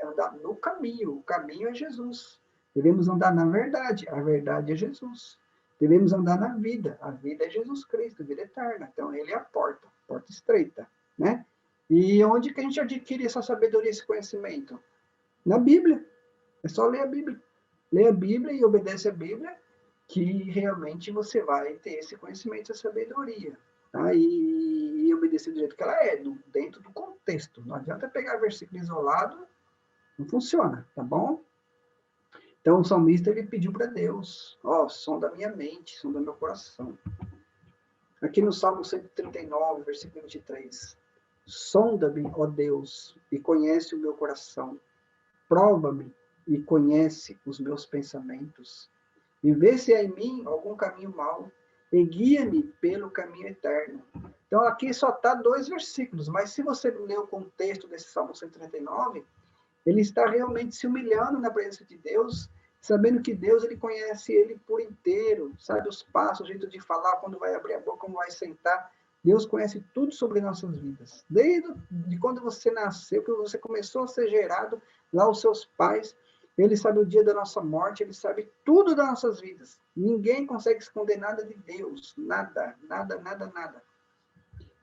andar no caminho. O caminho é Jesus. Devemos andar na verdade. A verdade é Jesus. Devemos andar na vida. A vida é Jesus Cristo, a vida eterna. Então, ele é a porta estreita. Né? E onde que a gente adquire essa sabedoria, esse conhecimento? Na Bíblia. É só ler a Bíblia. Lê a Bíblia e obedece a Bíblia, que realmente você vai ter esse conhecimento, essa sabedoria, tá? E obedecer do jeito que ela é, dentro do contexto. Não adianta pegar versículo isolado, não funciona, tá bom? Então o salmista ele pediu para Deus, ó, som da minha mente, som do meu coração. Aqui no Salmo 139, versículo 23. Sonda-me, ó Deus, e conhece o meu coração. Prova-me e conhece os meus pensamentos. E vê se há em mim algum caminho mau, e guia-me pelo caminho eterno. Então aqui só está 2 versículos, mas se você ler o contexto desse Salmo 139, ele está realmente se humilhando na presença de Deus, sabendo que Deus ele conhece ele por inteiro, sabe os passos, o jeito de falar, quando vai abrir a boca, como vai sentar. Deus conhece tudo sobre nossas vidas. Desde de quando você nasceu, que você começou a ser gerado, lá os seus pais, ele sabe o dia da nossa morte, ele sabe tudo das nossas vidas. Ninguém consegue esconder nada de Deus, nada, nada, nada, nada.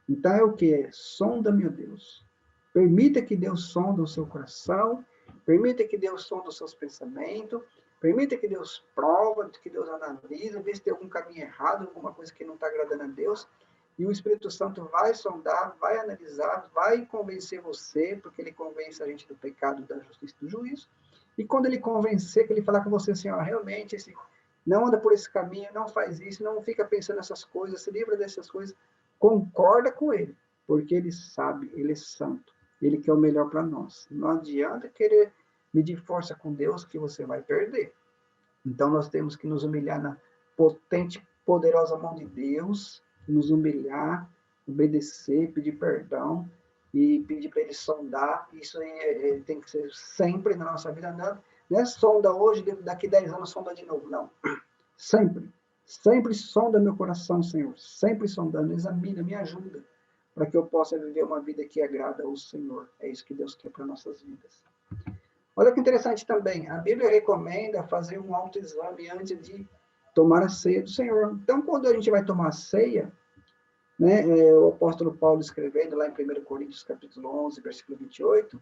Então é o que? Sonda, meu Deus. Permita que Deus sonda o seu coração, permita que Deus sonda os seus pensamentos, permita que Deus prova, que Deus analisa, vê se tem algum caminho errado, alguma coisa que não está agradando a Deus. E o Espírito Santo vai sondar, vai analisar, vai convencer você, porque ele convence a gente do pecado, da justiça e do juízo. E quando ele convencer, que ele falar com você assim, ó, realmente, não anda por esse caminho, não faz isso, não fica pensando nessas coisas, se livra dessas coisas, concorda com ele, porque ele sabe, ele é santo, ele quer o melhor para nós. Não adianta querer medir força com Deus que você vai perder. Então nós temos que nos humilhar na potente, poderosa mão de Deus, nos humilhar, obedecer, pedir perdão e pedir para ele sondar. Isso aí tem que ser sempre na nossa vida. Não é sonda hoje, daqui 10 anos sonda de novo, não. Sempre. Sempre sonda meu coração, Senhor. Sempre sondando. Examina, me ajuda. Para que eu possa viver uma vida que agrada ao Senhor. É isso que Deus quer para nossas vidas. Olha que interessante também. A Bíblia recomenda fazer um autoexame antes de tomar a ceia do Senhor. Então, quando a gente vai tomar a ceia, né, o apóstolo Paulo escrevendo lá em 1 Coríntios capítulo 11, versículo 28,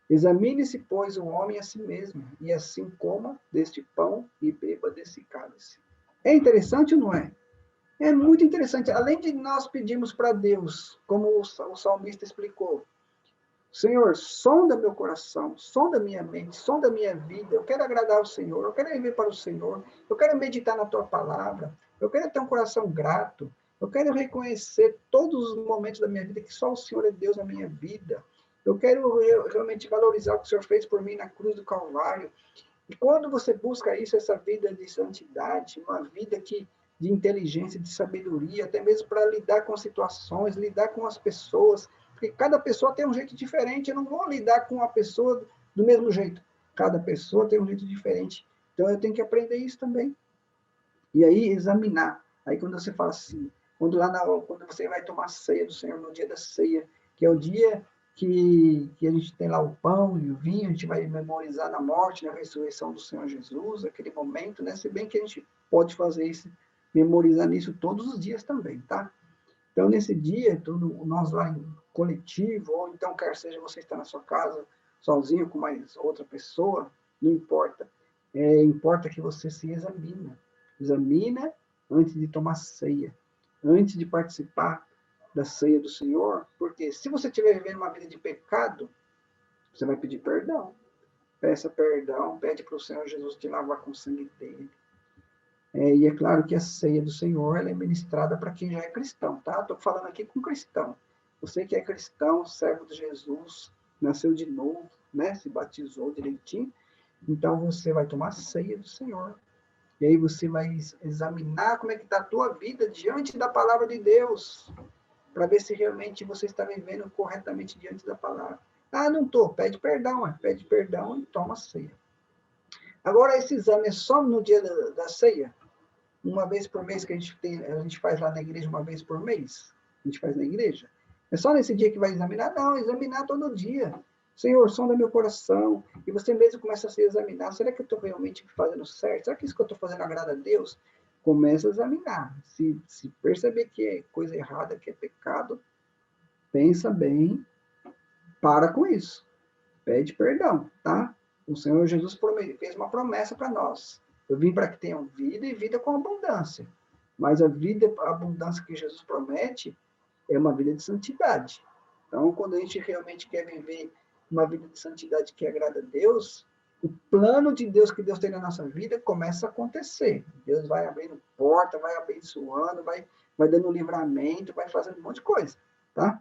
examine-se, pois, o homem a si mesmo, e assim coma deste pão e beba desse cálice. É interessante ou não é? É muito interessante. Além de nós pedirmos para Deus, como o salmista explicou, Senhor, sonda meu coração, sonda minha mente, sonda minha vida. Eu quero agradar ao Senhor, eu quero viver para o Senhor, eu quero meditar na tua palavra, eu quero ter um coração grato, eu quero reconhecer todos os momentos da minha vida que só o Senhor é Deus na minha vida. Eu quero realmente valorizar o que o Senhor fez por mim na cruz do Calvário. E quando você busca isso, essa vida de santidade, uma vida de inteligência, de sabedoria, até mesmo para lidar com situações, lidar com as pessoas, porque cada pessoa tem um jeito diferente, eu não vou lidar com a pessoa do mesmo jeito. Cada pessoa tem um jeito diferente. Então eu tenho que aprender isso também. E aí examinar. Aí quando você fala assim, quando você vai tomar a ceia do Senhor, no dia da ceia, que é o dia que a gente tem lá o pão e o vinho, a gente vai memorizar na morte, na ressurreição do Senhor Jesus, aquele momento, né? Se bem que a gente pode fazer isso, memorizar nisso todos os dias também, tá? Então, nesse dia, nós lá em coletivo, ou então quer seja você estar na sua casa, sozinho com mais outra pessoa, não importa. Importa que você se examina. Examina antes de tomar ceia, antes de participar da ceia do Senhor, porque se você estiver vivendo uma vida de pecado, você vai pedir perdão. Peça perdão, pede para o Senhor Jesus te lavar com o sangue dele. E é claro que a ceia do Senhor ela é ministrada para quem já é cristão, tá? Estou falando aqui com cristão. Você que é cristão, servo de Jesus, nasceu de novo, né? Se batizou direitinho, então você vai tomar a ceia do Senhor. E aí você vai examinar como é que está a tua vida diante da palavra de Deus, para ver se realmente você está vivendo corretamente diante da palavra. Ah, não estou, pede perdão e toma a ceia. Agora, esse exame é só no dia da ceia? Uma vez por mês que a gente faz lá na igreja, uma vez por mês? A gente faz na igreja? É só nesse dia que vai examinar? Não, examinar todo dia. Senhor, sonda meu coração. E você mesmo começa a se examinar. Será que eu estou realmente fazendo certo? Será que isso que eu estou fazendo agrada a Deus? Começa a examinar. Se perceber que é coisa errada, que é pecado, pensa bem, para com isso. Pede perdão, tá? O Senhor Jesus fez uma promessa para nós. Eu vim para que tenham vida e vida com abundância. Mas a vida, a abundância que Jesus promete é uma vida de santidade. Então, quando a gente realmente quer viver uma vida de santidade que agrada a Deus, o plano de Deus que Deus tem na nossa vida começa a acontecer. Deus vai abrindo porta, vai abençoando, vai dando livramento, vai fazendo um monte de coisa, tá?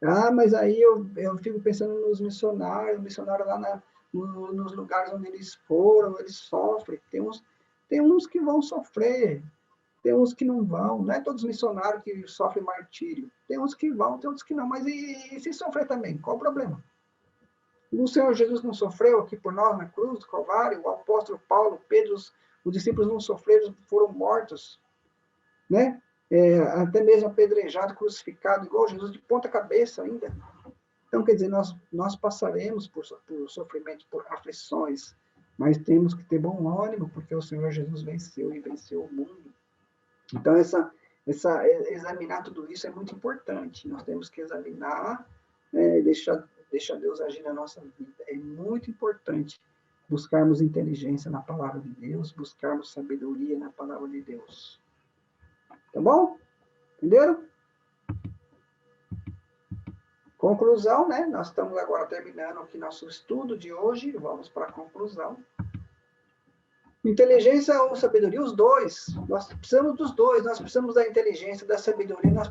Ah, mas aí eu fico pensando nos missionários lá nos lugares onde eles foram, eles sofrem. Tem uns que vão sofrer, tem uns que não vão. Não é todos os missionários que sofrem martírio. Tem uns que vão, tem outros que não. Mas e se sofrer também? Qual o problema? O Senhor Jesus não sofreu aqui por nós na cruz do Calvário? O apóstolo Paulo, Pedro, os discípulos não sofreram, foram mortos, né? Até mesmo apedrejado, crucificado, igual Jesus, de ponta cabeça ainda. Então, quer dizer, nós passaremos por sofrimento, por aflições, mas temos que ter bom ânimo, porque o Senhor Jesus venceu e venceu o mundo. Então, examinar tudo isso é muito importante. Nós temos que examinar, deixar Deus agir na nossa vida. É muito importante buscarmos inteligência na palavra de Deus, buscarmos sabedoria na palavra de Deus. Tá bom? Entenderam? Conclusão, né? Nós estamos agora terminando aqui nosso estudo de hoje. Vamos para a conclusão. Inteligência ou sabedoria, os dois. Nós precisamos dos dois. Nós precisamos da inteligência, da sabedoria. Nós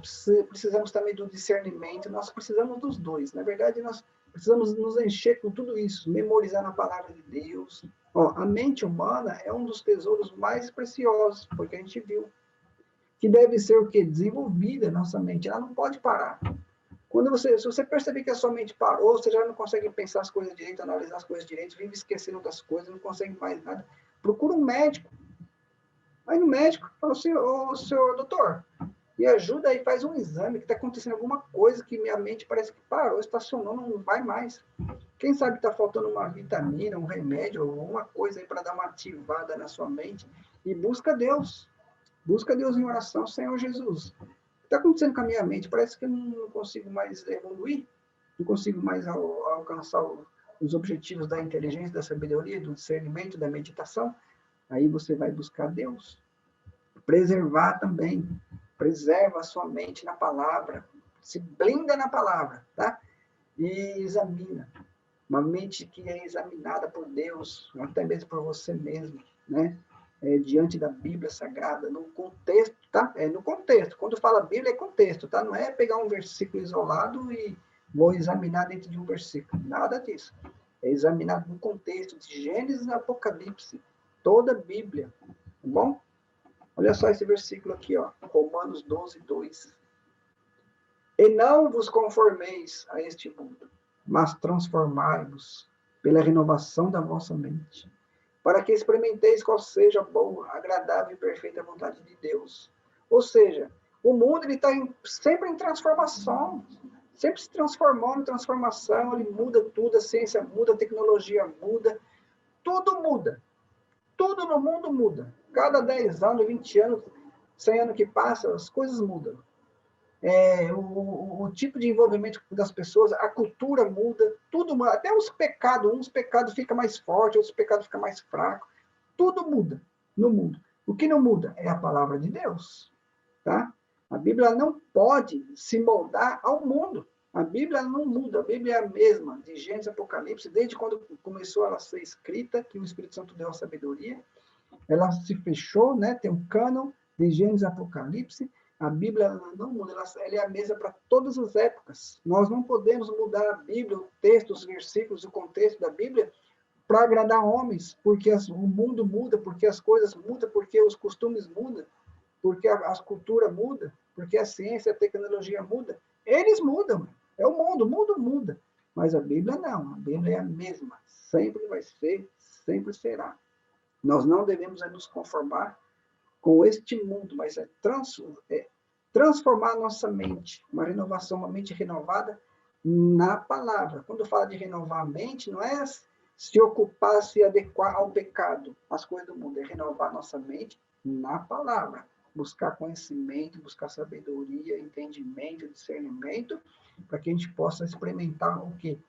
precisamos também do discernimento. Nós precisamos dos dois. Na verdade, nós precisamos nos encher com tudo isso. Memorizar na palavra de Deus. Ó, a mente humana é um dos tesouros mais preciosos, porque a gente viu que deve ser o quê? Desenvolvida a nossa mente. Ela não pode parar. Se você perceber que a sua mente parou, você já não consegue pensar as coisas direito, analisar as coisas direito, vive esquecendo das coisas, não consegue mais nada. Procura um médico. Aí no médico, fala assim, ô, senhor doutor, me ajuda aí, faz um exame, que está acontecendo alguma coisa que minha mente parece que parou, estacionou, não vai mais. Quem sabe está faltando uma vitamina, um remédio, alguma coisa aí para dar uma ativada na sua mente. E busca Deus. Busca Deus em oração, Senhor Jesus. O que está acontecendo com a minha mente? Parece que eu não consigo mais evoluir, não consigo mais alcançar os objetivos da inteligência, da sabedoria, do discernimento, da meditação. Aí você vai buscar Deus. Preservar também. Preserva a sua mente na palavra. Se blinda na palavra, tá? E examina. Uma mente que é examinada por Deus, até mesmo por você mesmo, né? Diante da Bíblia Sagrada, no contexto, tá? No contexto. Quando fala Bíblia, é contexto, tá? Não é pegar um versículo isolado e vou examinar dentro de um versículo. Nada disso. É examinar no contexto de Gênesis e Apocalipse. Toda a Bíblia. Tá bom? Olha só esse versículo aqui, ó. Romanos 12, 2. E não vos conformeis a este mundo, mas transformai-vos pela renovação da vossa mente, para que experimenteis qual seja a boa, agradável e perfeita vontade de Deus. Ou seja, o mundo está sempre em transformação, sempre se transformando em transformação, ele muda tudo, a ciência muda, a tecnologia muda, tudo muda. Tudo no mundo muda. Cada 10 anos, 20 anos, 100 anos que passa, as coisas mudam. O tipo de envolvimento das pessoas, a cultura muda, tudo muda. Até os pecados, uns pecados ficam mais fortes, outros pecados ficam mais fracos. Tudo muda no mundo. O que não muda é a palavra de Deus. Tá? A Bíblia não pode se moldar ao mundo. A Bíblia não muda, a Bíblia é a mesma, de Gênesis e Apocalipse, desde quando começou ela a ser escrita, que o Espírito Santo deu a sabedoria, ela se fechou, né? Tem um cânon de Gênesis e Apocalipse, a Bíblia não muda, ela é a mesma para todas as épocas. Nós não podemos mudar a Bíblia, o texto, os versículos, o contexto da Bíblia para agradar homens, porque o mundo muda, porque as coisas mudam, porque os costumes mudam, porque a cultura muda, porque a ciência, a tecnologia muda. Eles mudam, é o mundo muda. Mas a Bíblia não, a Bíblia é a mesma, sempre vai ser, sempre será. Nós não devemos nos conformar com este mundo, mas transformar a nossa mente, uma renovação, uma mente renovada na palavra. Quando fala de renovar a mente, não é se ocupar, se adequar ao pecado, as coisas do mundo, é renovar a nossa mente na palavra. Buscar conhecimento, buscar sabedoria, entendimento, discernimento, para que a gente possa experimentar o quê?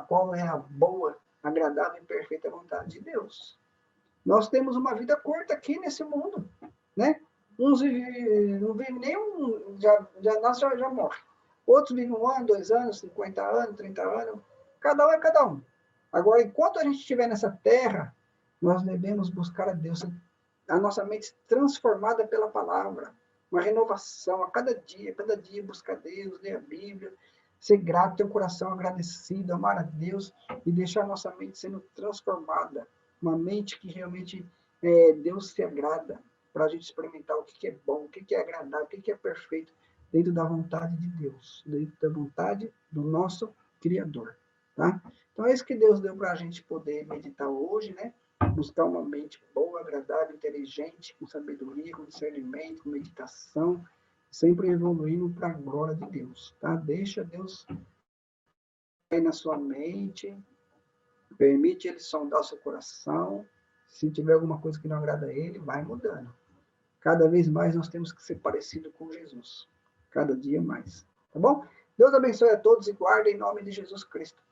Qual é a boa, agradável e perfeita vontade de Deus. Nós temos uma vida curta aqui nesse mundo, né? Uns não vivem nem já morre. Outros vivem 1 ano, 2 anos, 50 anos, 30 anos. Cada um é cada um. Agora, enquanto a gente estiver nessa terra, nós devemos buscar a Deus, a nossa mente transformada pela palavra, uma renovação a cada dia buscar Deus, ler a Bíblia, ser grato, ter um coração agradecido, amar a Deus e deixar a nossa mente sendo transformada, uma mente que realmente Deus se agrada, para a gente experimentar o que é bom, o que é agradável, o que é perfeito, dentro da vontade de Deus, dentro da vontade do nosso Criador. Tá? Então é isso que Deus deu para a gente poder meditar hoje, né? Buscar uma mente boa, agradável, inteligente, com sabedoria, com discernimento, com meditação, sempre evoluindo para a glória de Deus, tá? Deixa Deus aí na sua mente, permite Ele sondar o seu coração, se tiver alguma coisa que não agrada a Ele, vai mudando. Cada vez mais nós temos que ser parecido com Jesus, cada dia mais, tá bom? Deus abençoe a todos e guarde em nome de Jesus Cristo.